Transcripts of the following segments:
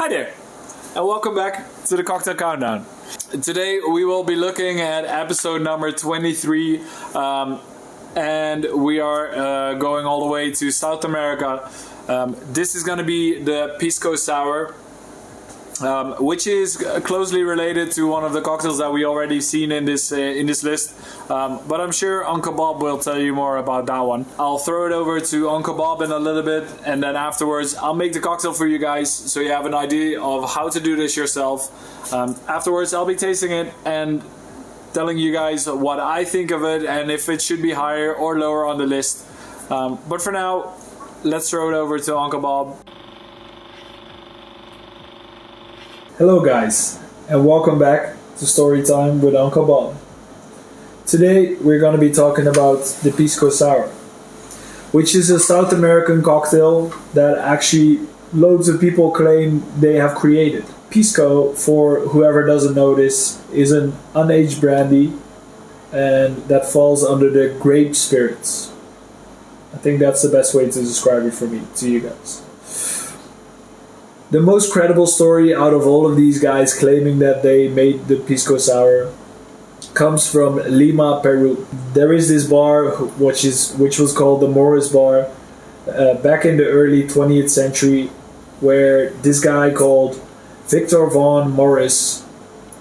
Hi there, and welcome back to the Cocktail Countdown. Today we will be looking at episode number 23, and we are going all the way to South America. This is going to be the Pisco Sour, which is closely related to one of the cocktails that we already seen in this list. But I'm sure Uncle Bob will tell you more about that one. I'll throw it over to Uncle Bob in a little bit, and then afterwards I'll make the cocktail for you guys so you have an idea of how to do this yourself. Afterwards I'll be tasting it and telling you guys what I think of it and if it should be higher or lower on the list. But for now, let's throw it over to Uncle Bob. Hello guys, and welcome back to Storytime with Uncle Bob. Today we're going to be talking about the Pisco Sour, which is a South American cocktail that actually loads of people claim they have created. Pisco, for whoever doesn't know this, is an unaged brandy and that falls under the grape spirits. I think that's the best way to describe it for me, to you guys. The most credible story out of all of these guys claiming that they made the Pisco Sour comes from Lima, Peru. There is this bar which was called the Morris Bar back in the early 20th century, where this guy called Victor von Morris,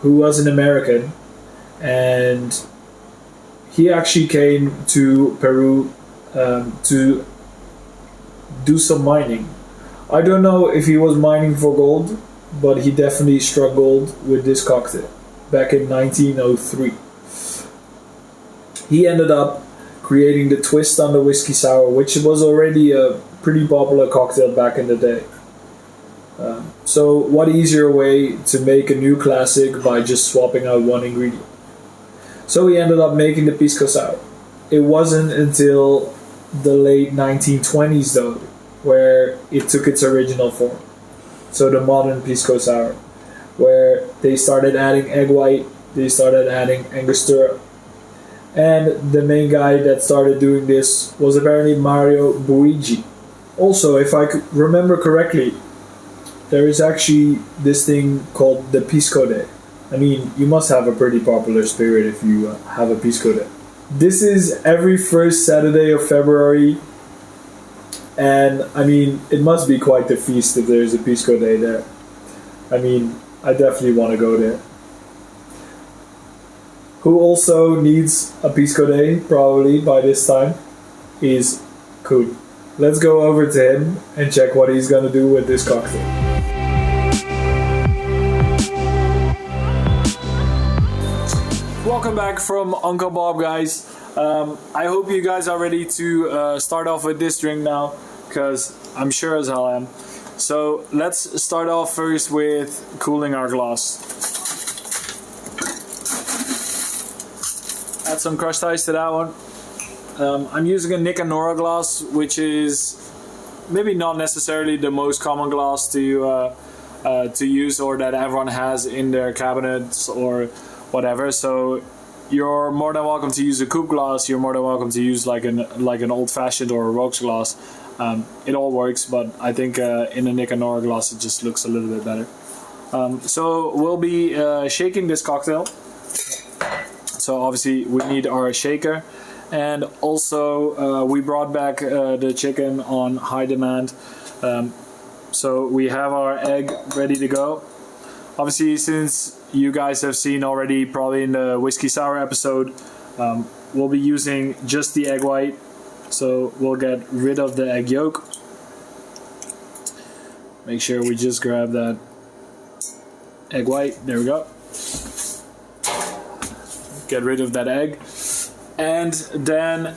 who was an American, and he actually came to Peru to do some mining. I don't know if he was mining for gold, but he definitely struck gold with this cocktail back in 1903. He ended up creating the twist on the whiskey sour, which was already a pretty popular cocktail back in the day. So what easier way to make a new classic by just swapping out one ingredient? So he ended up making the Pisco Sour. It wasn't until the late 1920s though where it took its original form. So the modern Pisco Sour, where they started adding egg white, they started adding Angostura. And the main guy that started doing this was apparently Mario Buigi. Also, if I could remember correctly, there is actually this thing called the Pisco Day. I mean, you must have a pretty popular spirit if you have a Pisco Day. This is every first Saturday of February. And I mean, it must be quite the feast if there's a Pisco Day there. I mean, I definitely want to go there. Who also needs a Pisco Day, probably by this time, is Koen. Let's go over to him and check what he's gonna do with this cocktail. Welcome back from Uncle Bob, guys. I hope you guys are ready to start off with this drink now, because I'm sure as hell am. So let's start off first with cooling our glass. Add some crushed ice to that one. I'm using a Nick and Nora glass, which is maybe not necessarily the most common glass to use or that everyone has in their cabinets or whatever. So you're more than welcome to use a coupe glass. You're more than welcome to use like an old-fashioned or a rocks glass. It all works, but I think in a Nick and Nora glass it just looks a little bit better. So we'll be shaking this cocktail. So obviously we need our shaker, and also we brought back the chicken on high demand. So we have our egg ready to go. Obviously, since you guys have seen already probably in the whiskey sour episode, we'll be using just the egg white. So we'll get rid of the egg yolk. Make sure we just grab that egg white. There we go. Get rid of that egg. And then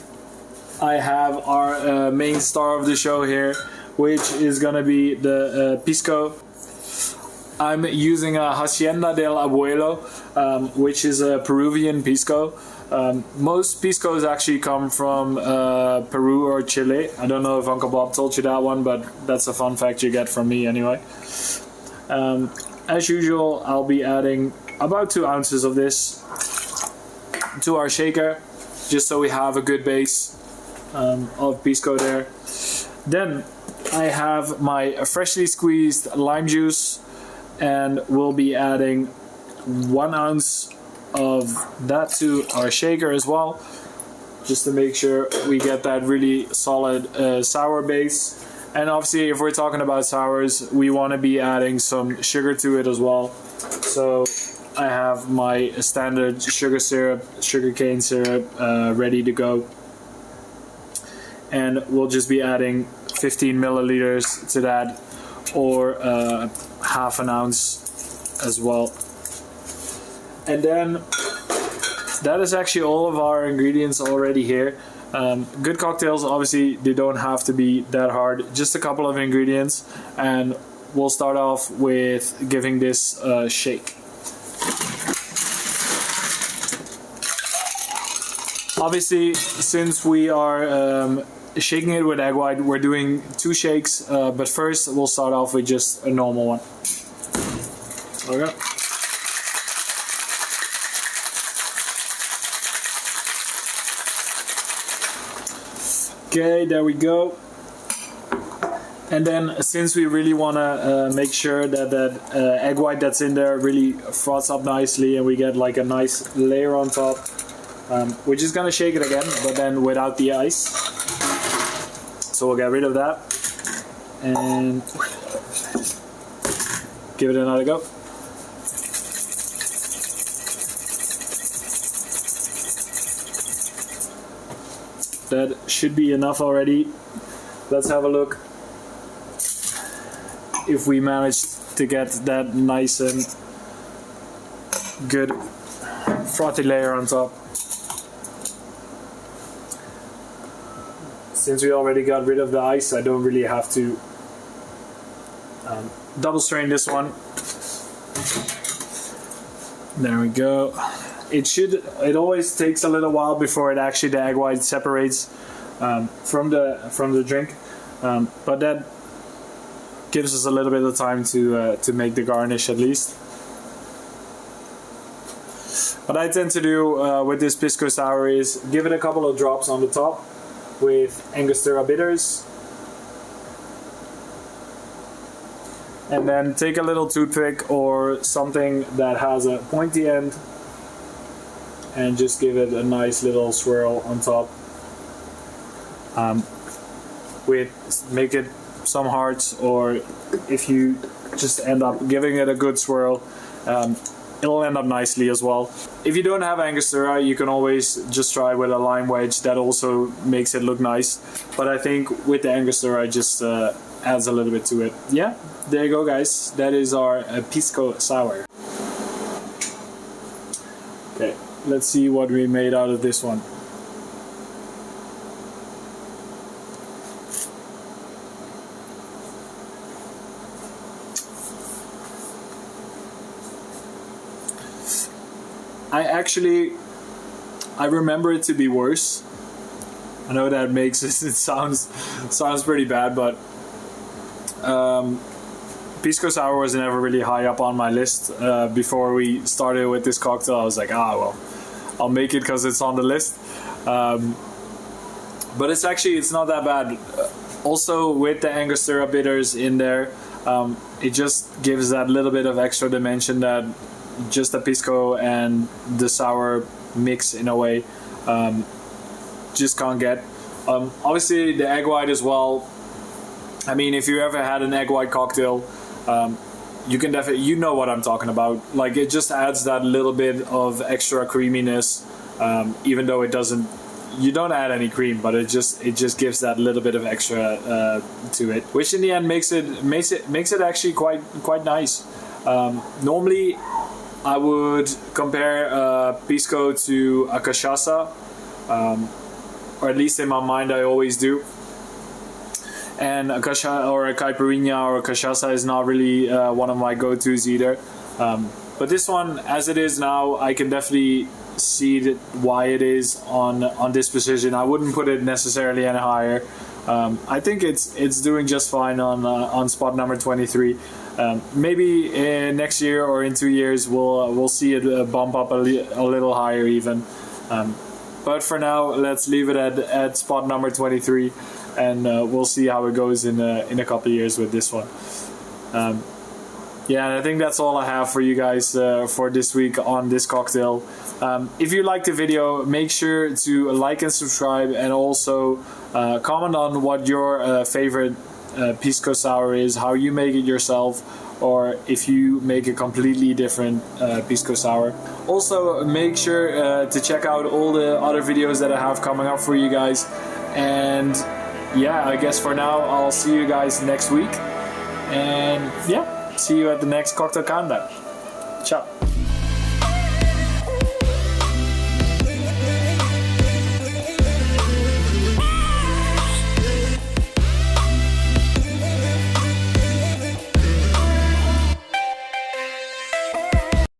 I have our main star of the show here, which is gonna be the Pisco. I'm using a Hacienda del Abuelo, which is a Peruvian Pisco. Most Piscos actually come from Peru or Chile. I don't know if Uncle Bob told you that one, but that's a fun fact you get from me anyway. As usual, I'll be adding about 2 ounces of this to our shaker, just so we have a good base of Pisco there. Then I have my freshly squeezed lime juice. and we'll be adding 1 ounce of that to our shaker as well, just to make sure we get that really solid sour base. And obviously, if we're talking about sours, we want to be adding some sugar to it as well. So I have my standard sugar syrup, sugar cane syrup, ready to go. And we'll just be adding 15 milliliters to that, or half an ounce as well. And then that is actually all of our ingredients already here. Good cocktails, obviously, they don't have to be that hard. Just a couple of ingredients, and we'll start off with giving this a shake. Obviously, since we are shaking it with egg white, we're doing 2 shakes, but first we'll start off with just a normal one. Okay. Okay, there we go. And then, since we really want to make sure that egg white that's in there really froths up nicely and we get like a nice layer on top, we're just gonna shake it again, but then without the ice. So we'll get rid of that and give it another go. That should be enough already. Let's have a look if we manage to get that nice and good frothy layer on top. Since we already got rid of the ice, I don't really have to double strain this one. There we go. It always takes a little while before the egg white separates from the drink, but that gives us a little bit of time to make the garnish at least. What I tend to do with this Pisco Sour is give it a couple of drops on the top with Angostura bitters, and then take a little toothpick or something that has a pointy end and just give it a nice little swirl on top. Make it some hearts, or if you just end up giving it a good swirl, it'll end up nicely as well. If you don't have Angostura, you can always just try with a lime wedge. That also makes it look nice, but I think with the Angostura, just adds a little bit to it. Yeah, there you go, guys. That is our Pisco Sour. Okay, let's see what we made out of this one. I remember it to be worse. I know that makes it sounds pretty bad, but Pisco Sour was never really high up on my list. Before we started with this cocktail, I was like, well, I'll make it because it's on the list. But it's not that bad. Also, with the Angostura bitters in there, it just gives that little bit of extra dimension that just the Pisco and the sour mix in a way just can't get. Obviously, the egg white as well. I mean, if you ever had an egg white cocktail, you can definitely, you know what I'm talking about. Like, it just adds that little bit of extra creaminess, even though you don't add any cream, but it just gives that little bit of extra to it, which in the end makes it actually quite nice. Normally, I would compare Pisco to a cachaça, or at least in my mind, I always do. And a cachaça or a caipirinha or a cachaça is not really one of my go-tos either. But this one, as it is now, I can definitely see why it is on this position. I wouldn't put it necessarily any higher. I think it's doing just fine on spot number 23. Maybe next year or in 2 years we'll see it bump up a little higher even. But for now, let's leave it at spot number 23, and we'll see how it goes in a couple of years with this one. Yeah, and I think that's all I have for you guys for this week on this cocktail. If you liked the video, make sure to like and subscribe, and also comment on what your favorite Pisco Sour is, how you make it yourself, or if you make a completely different Pisco Sour. Also, make sure to check out all the other videos that I have coming up for you guys. And yeah, I guess for now, I'll see you guys next week. And yeah, see you at the next cocktail countdown. Ciao.